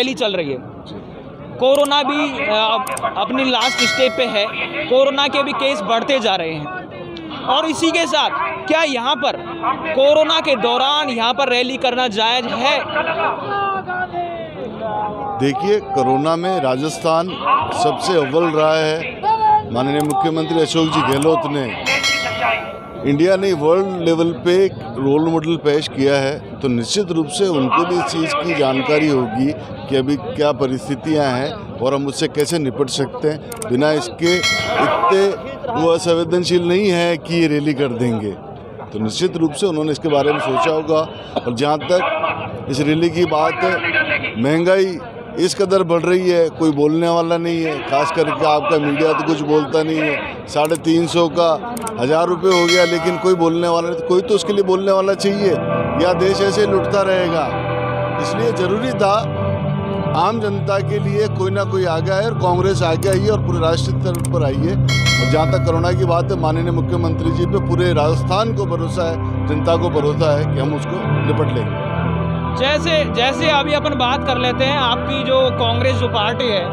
Rally चल रही है, कोरोना भी अपनी लास्ट स्टेज पे है, कोरोना के भी केस बढ़ते जा रहे हैं, और इसी के साथ क्या यहाँ पर कोरोना के दौरान यहाँ पर रैली करना जायज़ है? देखिए, कोरोना में राजस्थान सबसे अव्वल रहा है। माननीय मुख्यमंत्री अशोक जी गहलोत ने इंडिया ने वर्ल्ड लेवल पे एक रोल मॉडल पेश किया है, तो निश्चित रूप से उनको भी इस चीज़ की जानकारी होगी कि अभी क्या परिस्थितियां हैं और हम उससे कैसे निपट सकते हैं। बिना इसके इतने वो असंवेदनशील नहीं है कि ये रैली कर देंगे, तो निश्चित रूप से उन्होंने इसके बारे में सोचा होगा। और जहाँ तक इस रैली की बात है, महंगाई इस कदर बढ़ रही है, कोई बोलने वाला नहीं है, खास करके आपका मीडिया तो कुछ बोलता नहीं है। 350 का 1000 रुपये हो गया, लेकिन कोई बोलने वाला नहीं। तो कोई तो उसके लिए बोलने वाला चाहिए, या देश ऐसे लुटता रहेगा। इसलिए ज़रूरी था आम जनता के लिए कोई ना कोई आगे आए, और कांग्रेस आगे आई है और पूरे राष्ट्रीय स्तर पर आई है। और जहाँ तक कोरोना की बात है, माननीय मुख्यमंत्री जी पे पूरे राजस्थान को भरोसा है, जनता को भरोसा है कि हम उसको निपट लेंगे। जैसे अभी अपन बात कर लेते हैं, आपकी जो कांग्रेस जो पार्टी है,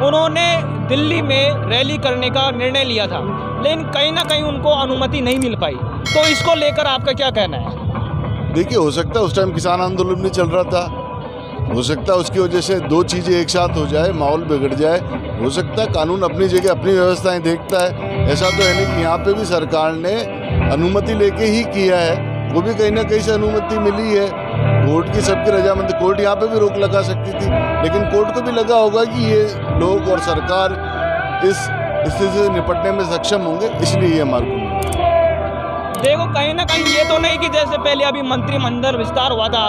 उन्होंने दिल्ली में रैली करने का निर्णय लिया था, लेकिन कहीं ना कहीं उनको अनुमति नहीं मिल पाई, तो इसको लेकर आपका क्या कहना है? देखिए, हो सकता है उस टाइम किसान आंदोलन भी चल रहा था, हो सकता है उसकी वजह से दो चीज़ें एक साथ हो जाए, माहौल बिगड़ जाए। हो सकता है कानून अपनी जगह अपनी व्यवस्थाएं देखता है। ऐसा तो है नहीं कि यहाँ पे भी सरकार ने अनुमति लेके ही किया है, वो भी कहीं ना कहीं से अनुमति मिली है। कोर्ट की सबकी रजामंदी, कोर्ट यहाँ पे भी रोक लगा सकती थी, लेकिन कोर्ट को भी लगा होगा कि ये लोग और सरकार इस स्थिति से निपटने में सक्षम होंगे, इसलिए ये मार्ग। देखो, कहीं ना कहीं ये तो नहीं कि जैसे पहले अभी मंत्रिमंडल विस्तार हुआ था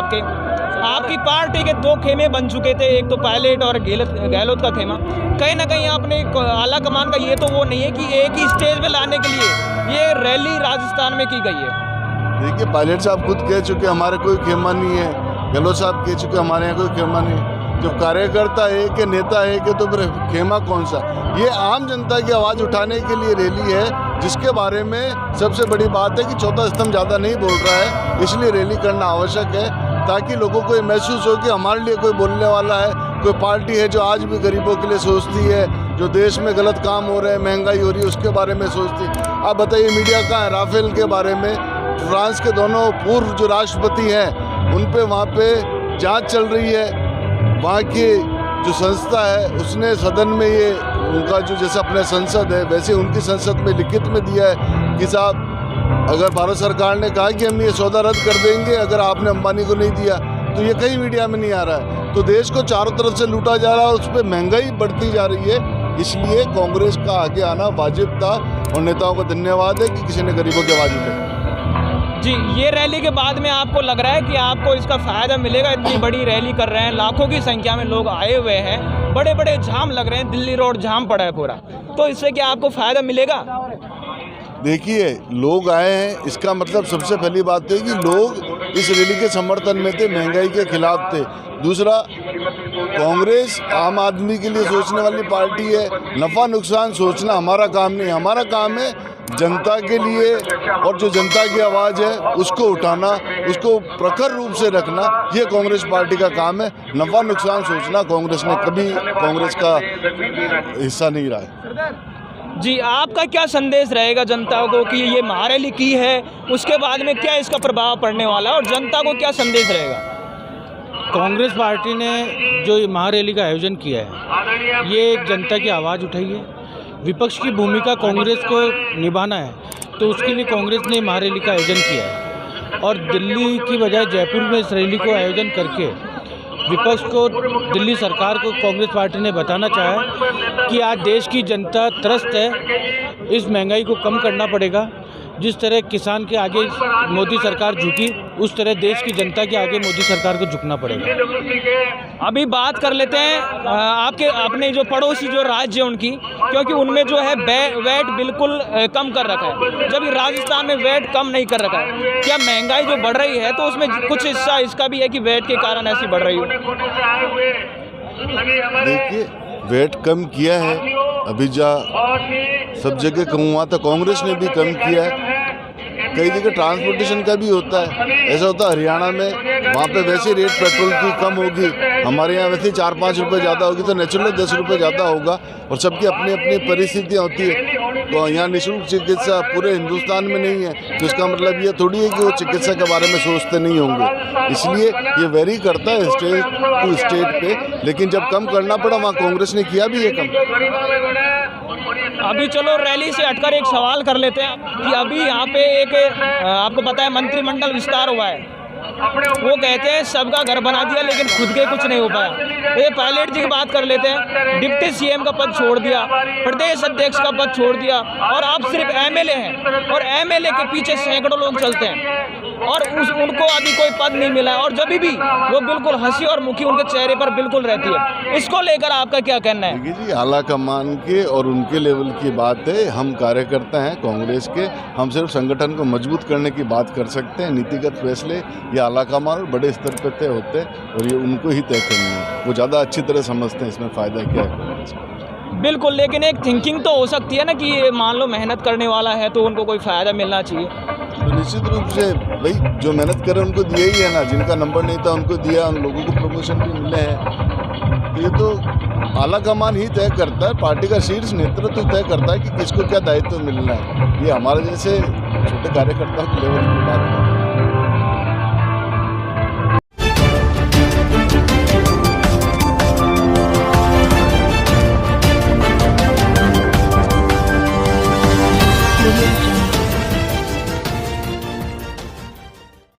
आपकी पार्टी के 2 खेमे बन चुके थे, एक तो पायलट और गहलोत का खेमा। कहीं ना कहीं आपने आला कमान का ये तो वो नहीं है कि एक ही स्टेज पे लाने के लिए ये रैली राजस्थान में की गई है। देखिए, पायलट साहब खुद कह चुके हमारे कोई खेमा नहीं है, गहलोत साहब कह चुके हमारे यहाँ कोई खेमा नहीं है। जब कार्यकर्ता है कि नेता है कि, तो फिर खेमा कौन सा? ये आम जनता की आवाज़ उठाने के लिए रैली है, जिसके बारे में सबसे बड़ी बात है कि चौथा स्तंभ ज़्यादा नहीं बोल रहा है, इसलिए रैली करना आवश्यक है, ताकि लोगों को ये महसूस हो कि हमारे लिए कोई बोलने वाला है, कोई पार्टी है जो आज भी गरीबों के लिए सोचती है, जो देश में गलत काम हो रहे हैं, महंगाई हो रही है, उसके बारे में सोचती है। आप बताइए, मीडिया कहाँ है? राफेल के बारे में फ्रांस के दोनों पूर्व जो राष्ट्रपति हैं, उन पे वहाँ पे जांच चल रही है। वहाँ की जो संस्था है, उसने सदन में ये उनका जो जैसे अपना संसद है, वैसे उनकी संसद में लिखित में दिया है कि साहब, अगर भारत सरकार ने कहा कि हम ये सौदा रद्द कर देंगे अगर आपने अंबानी को नहीं दिया, तो ये कहीं मीडिया में नहीं आ रहा है। तो देश को चारों तरफ से लूटा जा रहा है, उस पर महंगाई बढ़ती जा रही है। इसलिए कांग्रेस का आगे आना वाजिब था, और नेताओं का धन्यवाद है कि किसी ने गरीबों की आवाज़ उठाई। जी, ये रैली के बाद में आपको लग रहा है कि आपको इसका फ़ायदा मिलेगा? इतनी बड़ी रैली कर रहे हैं, लाखों की संख्या में लोग आए हुए हैं, बड़े बड़े जाम लग रहे हैं, दिल्ली रोड जाम पड़ा है पूरा, तो इससे क्या आपको फ़ायदा मिलेगा? देखिए, लोग आए हैं, इसका मतलब सबसे पहली बात है कि लोग इस रैली के समर्थन में थे, महंगाई के खिलाफ थे। दूसरा, कांग्रेस आम आदमी के लिए सोचने वाली पार्टी है, नफ़ा नुकसान सोचना हमारा काम नहीं। हमारा काम है जनता के लिए, और जो जनता की आवाज़ है उसको उठाना, उसको प्रखर रूप से रखना, ये कांग्रेस पार्टी का काम है। नफ़ा नुकसान सोचना कांग्रेस ने कभी कांग्रेस का हिस्सा नहीं रहा है। जी, आपका क्या संदेश रहेगा जनता को कि ये महारैली की है, उसके बाद में क्या इसका प्रभाव पड़ने वाला है, और जनता को क्या संदेश रहेगा? कांग्रेस पार्टी ने जो महारैली का आयोजन किया है, ये एक जनता की आवाज़ उठाई है। विपक्ष की भूमिका कांग्रेस को निभाना है, तो उसके लिए कांग्रेस ने महारैली का आयोजन किया है, और दिल्ली की बजाय जयपुर में इस रैली को आयोजन करके विपक्ष को, दिल्ली सरकार को कांग्रेस पार्टी ने बताना चाहा कि आज देश की जनता त्रस्त है, इस महंगाई को कम करना पड़ेगा। जिस तरह किसान के आगे मोदी सरकार झुकी, उस तरह देश की जनता के आगे मोदी सरकार को झुकना पड़ेगा। अभी बात कर लेते हैं आपके अपने जो पड़ोसी जो राज्य हैं उनकी, क्योंकि उनमें जो है वैट बिल्कुल कम कर रखा है, जबकि राजस्थान में वैट कम नहीं कर रखा है। क्या महंगाई जो बढ़ रही है, तो उसमें कुछ हिस्सा इसका भी है कि वैट के कारण ऐसी बढ़ रही हो? देखिए, वैट कम किया है, अभी जा सब जगह कम हुआ था, कांग्रेस ने भी कम किया है। कई जगह ट्रांसपोर्टेशन का भी होता है। ऐसा होता है हरियाणा में, वहाँ पे वैसे रेट पेट्रोल की कम होगी, हमारे यहाँ वैसे 4-5 रुपये ज़्यादा होगी, तो नेचुरली 10 रुपये ज़्यादा होगा। और सबकी अपनी अपनी परिस्थितियाँ होती है। तो यहाँ निःशुल्क चिकित्सा पूरे हिंदुस्तान में नहीं है, तो इसका मतलब ये थोड़ी है कि वो चिकित्सा के बारे में सोचते नहीं होंगे। इसलिए ये वेरी करता है स्टेट टू स्टेट पे, लेकिन जब कम करना पड़ा वहाँ कांग्रेस ने किया भी है कम। अभी चलो रैली से हटकर एक सवाल कर लेते हैं कि अभी यहाँ पे एक आपको पता है मंत्रिमंडल विस्तार हुआ है, वो कहते हैं सबका घर बना दिया लेकिन खुद के कुछ नहीं हो पाया। तो ये पायलट जी की बात कर लेते हैं, डिप्टी सीएम का पद छोड़ दिया, प्रदेश अध्यक्ष का पद छोड़ दिया, और आप सिर्फ एमएलए हैं, और एमएलए के पीछे सैकड़ों लोग चलते हैं, और उनको अभी कोई पद नहीं मिला है, और जब भी वो बिल्कुल हंसी और मुखी उनके चेहरे पर बिल्कुल रहती है। इसको लेकर आपका क्या कहना है? देखिए जी, आला कमान के और उनके लेवल की बात है। हम कार्यकर्ता हैं कांग्रेस के, हम सिर्फ संगठन को मजबूत करने की बात कर सकते हैं। नीतिगत फैसले ये आला कमान और बड़े स्तर पर तय होते हैं, और ये उनको ही तय करने हैं। वो ज़्यादा अच्छी तरह समझते हैं इसमें फ़ायदा क्या है। बिल्कुल, लेकिन एक थिंकिंग तो हो सकती है ना कि ये मान लो मेहनत करने वाला है तो उनको कोई फ़ायदा मिलना चाहिए। तो निश्चित रूप से भाई जो मेहनत करे उनको दिया ही है ना, जिनका नंबर नहीं था उनको दिया, उन लोगों को प्रमोशन भी मिले हैं। तो ये तो आला कमान ही तय करता है, पार्टी का शीर्ष नेतृत्व तय करता है कि किसको क्या दायित्व मिलना है। ये हमारे जैसे छोटे कार्यकर्ताओं के लेवल की बात है।